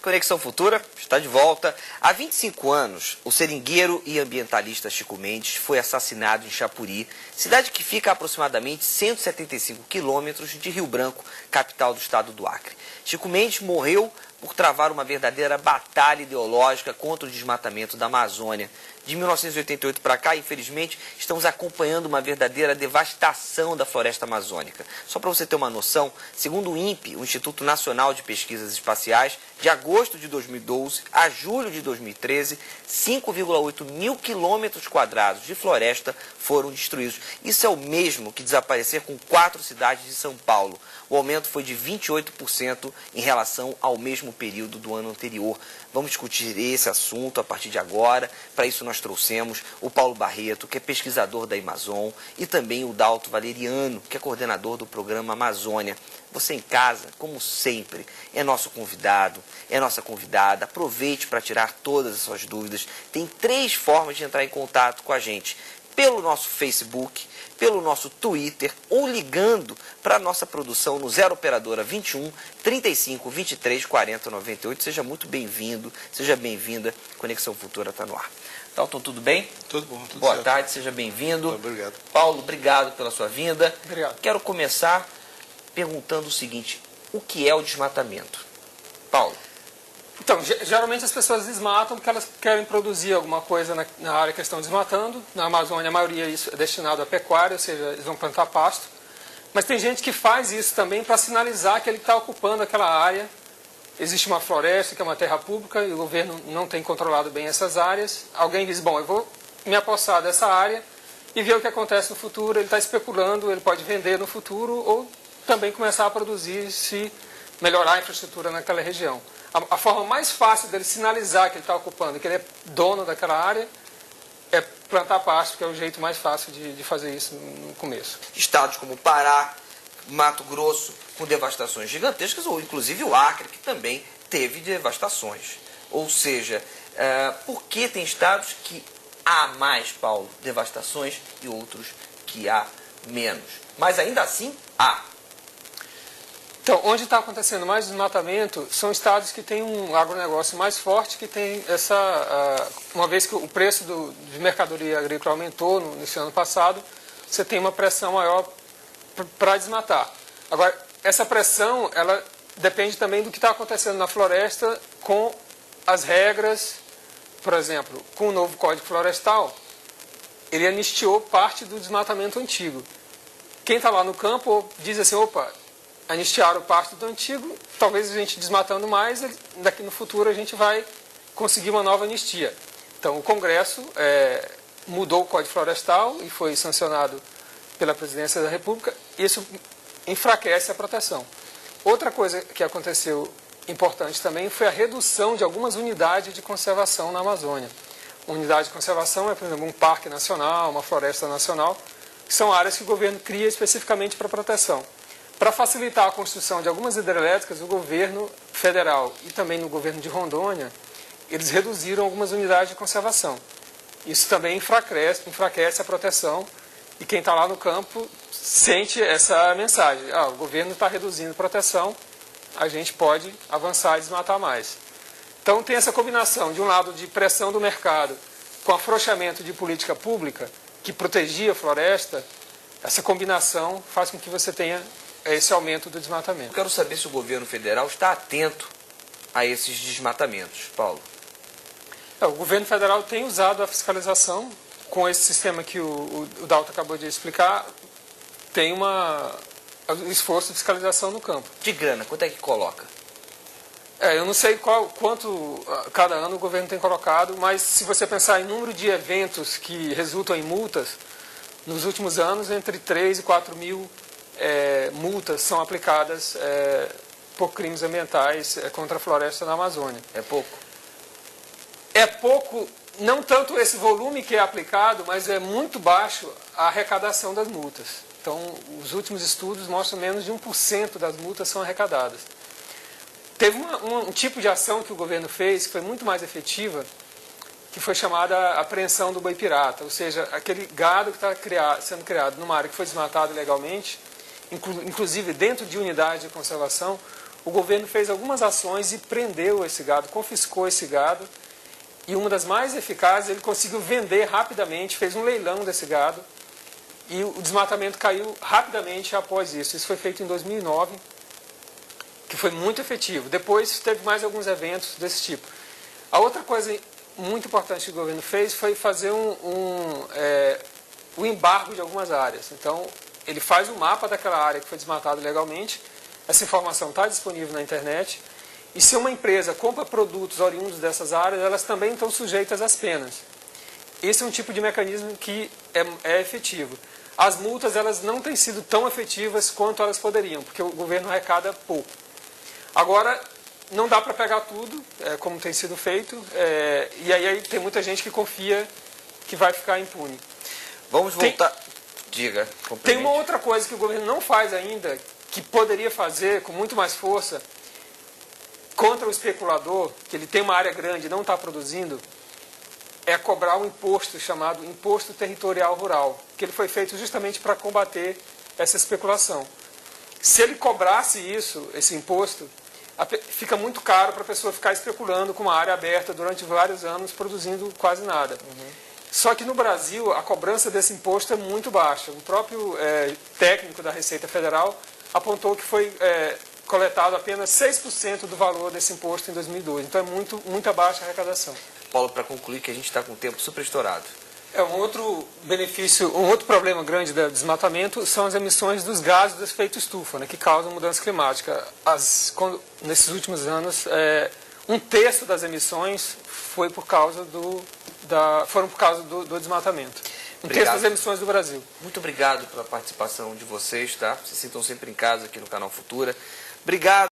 Conexão Futura está de volta. Há 25 anos, o seringueiro e ambientalista Chico Mendes foi assassinado em Chapuri, cidade que fica a aproximadamente 175 quilômetros de Rio Branco, capital do estado do Acre. Chico Mendes morreu por travar uma verdadeira batalha ideológica contra o desmatamento da Amazônia. De 1988 para cá, infelizmente, estamos acompanhando uma verdadeira devastação da floresta amazônica. Só para você ter uma noção, segundo o INPE, o Instituto Nacional de Pesquisas Espaciais, de agosto de 2012 a julho de 2013, 5,8 mil quilômetros quadrados de floresta foram destruídos. Isso é o mesmo que desaparecer com 4 cidades de São Paulo. O aumento foi de 28% em relação ao mesmo período do ano anterior. Vamos discutir esse assunto a partir de agora. Para isso nós trouxemos o Paulo Barreto, que é pesquisador da Amazon, e também o Dalto Valeriano, que é coordenador do programa Amazônia. Você em casa, como sempre, é nosso convidado, é nossa convidada. Aproveite para tirar todas as suas dúvidas. Tem 3 formas de entrar em contato com a gente. Pelo nosso Facebook, pelo nosso Twitter ou ligando para a nossa produção no 0 Operadora 21 35 23 40 98. Seja muito bem-vindo, seja bem-vinda. Conexão Futura está no ar. Dalton, tudo bem? Tudo bom, tudo Boa certo. tarde, seja bem-vindo. Obrigado. Paulo, obrigado pela sua vinda. Obrigado. Quero começar perguntando o seguinte: o que é o desmatamento? Paulo. Então, geralmente as pessoas desmatam porque elas querem produzir alguma coisa na área que estão desmatando. Na Amazônia, a maioria isso é destinado à pecuária, ou seja, eles vão plantar pasto. Mas tem gente que faz isso também para sinalizar que ele está ocupando aquela área. Existe uma floresta, que é uma terra pública, e o governo não tem controlado bem essas áreas. Alguém diz, bom, eu vou me apossar dessa área e ver o que acontece no futuro. Ele está especulando, ele pode vender no futuro ou também começar a produzir se melhorar a infraestrutura naquela região. A forma mais fácil dele sinalizar que ele está ocupando, que ele é dono daquela área, é plantar pasto, que é o jeito mais fácil de fazer isso no começo. Estados como Pará, Mato Grosso, com devastações gigantescas, ou inclusive o Acre, que também teve devastações. Ou seja, por que tem estados que há mais, Paulo, devastações e outros que há menos? Mas ainda assim, há. Então, onde está acontecendo mais desmatamento são estados que têm um agronegócio mais forte, que tem uma vez que o preço de mercadoria agrícola aumentou nesse ano passado, você tem uma pressão maior para desmatar. Agora, essa pressão, ela depende também do que está acontecendo na floresta com as regras. Por exemplo, com o novo Código Florestal, ele anistiou parte do desmatamento antigo. Quem está lá no campo diz assim, opa, anistiaram parte do antigo, talvez a gente desmatando mais, daqui no futuro a gente vai conseguir uma nova anistia. Então o Congresso mudou o Código Florestal e foi sancionado pela Presidência da República, e isso enfraquece a proteção. Outra coisa que aconteceu importante também foi a redução de algumas unidades de conservação na Amazônia. Uma unidade de conservação é, por exemplo, um parque nacional, uma floresta nacional, que são áreas que o governo cria especificamente para proteção. Para facilitar a construção de algumas hidrelétricas, o governo federal e também no governo de Rondônia, eles reduziram algumas unidades de conservação. Isso também enfraquece a proteção, e quem está lá no campo sente essa mensagem. O governo está reduzindo proteção, a gente pode avançar e desmatar mais. Então tem essa combinação, de um lado, de pressão do mercado com afrouxamento de política pública que protegia a floresta. Essa combinação faz com que você tenha esse aumento do desmatamento. Eu quero saber se o governo federal está atento a esses desmatamentos, Paulo. O governo federal tem usado a fiscalização com esse sistema que o Dalton acabou de explicar. Tem um esforço de fiscalização no campo. De grana, quanto é que coloca? Eu não sei quanto cada ano o governo tem colocado, mas se você pensar em número de eventos que resultam em multas, nos últimos anos, entre 3 e 4 mil multas são aplicadas por crimes ambientais contra a floresta na Amazônia. É pouco? É pouco, não tanto esse volume que é aplicado, mas é muito baixo a arrecadação das multas. Então, os últimos estudos mostram que menos de 1% das multas são arrecadadas. Teve um tipo de ação que o governo fez, que foi muito mais efetiva, que foi chamada apreensão do boi pirata, ou seja, aquele gado que está sendo criado numa área que foi desmatada ilegalmente, inclusive dentro de unidade de conservação, o governo fez algumas ações e prendeu esse gado, confiscou esse gado. E uma das mais eficazes, ele conseguiu vender rapidamente, fez um leilão desse gado. E o desmatamento caiu rapidamente após isso. Isso foi feito em 2009, que foi muito efetivo. Depois teve mais alguns eventos desse tipo. A outra coisa muito importante que o governo fez foi fazer o embargo de algumas áreas. Então, ele faz um mapa daquela área que foi desmatada legalmente. Essa informação está disponível na internet. E se uma empresa compra produtos oriundos dessas áreas, elas também estão sujeitas às penas. Esse é um tipo de mecanismo que é efetivo. As multas, elas não têm sido tão efetivas quanto elas poderiam, porque o governo arrecada pouco. Agora, não dá para pegar tudo, como tem sido feito, e aí tem muita gente que confia que vai ficar impune. Vamos voltar... Diga, complemente. Tem uma outra coisa que o governo não faz ainda, que poderia fazer com muito mais força, contra o especulador, que ele tem uma área grande e não está produzindo, é cobrar um imposto chamado Imposto Territorial Rural, que ele foi feito justamente para combater essa especulação. Se ele cobrasse isso, esse imposto, fica muito caro para a pessoa ficar especulando com uma área aberta durante vários anos, produzindo quase nada. Só que no Brasil, a cobrança desse imposto é muito baixa. O próprio técnico da Receita Federal apontou que foi coletado apenas 6% do valor desse imposto em 2002. Então é muita baixa a arrecadação. Paulo, para concluir, que a gente está com o tempo super estourado. Um outro benefício, um outro problema grande do desmatamento são as emissões dos gases do efeito estufa, né, que causam mudança climática. Nesses últimos anos, 1/3 das emissões foram por causa do desmatamento. 1/3 das emissões do Brasil. Muito obrigado pela participação de vocês, tá? Se sintam sempre em casa aqui no canal Futura. Obrigado.